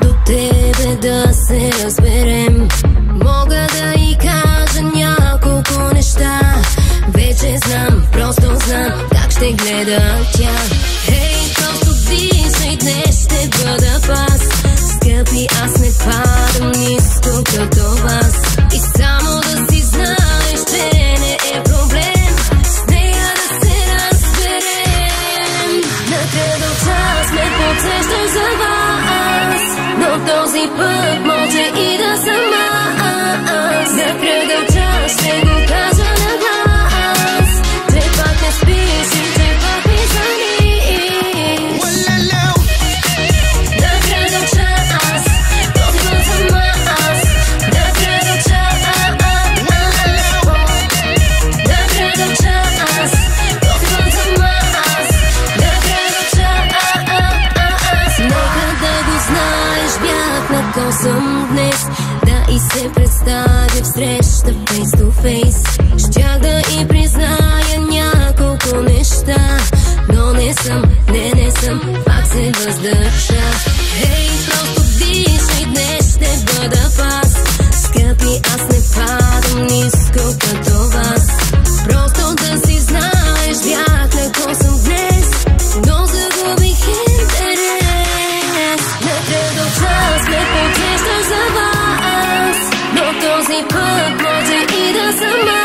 До тебе да се разберем. Мога да й кажа няколко неща. Вече знам, просто знам как ще гледа тя. Хей, просто дишай, днес ще бъда пас. Скъпи, аз не падам ниско като вас. И само да си знаеш, че не е проблем с нея да се разберем. На кръгъл час ме подсещаш за вас, но този път може и да съм аз. На кръгъл час ще го кажа на глас, че пак не спиш и че пак ми звъниш. На кръгъл час, този път съм аз. На кръгъл час, на кръгъл час, този път съм аз. На кръгъл час, нека да го знаеш, бях на косъм днес, да и се представя в среща face to face. Щях да и призная няколко неща, но не съм, не съм, пак се въздържа. Хей, просто дишай, днес ще бъда пас. Скъпи, аз не падам ниско като вас. Просто да си знаеш, бях на косъм днес, но загубих интерес. На кръгъл час ме подсещаш за вас, но този път може и да съм аз.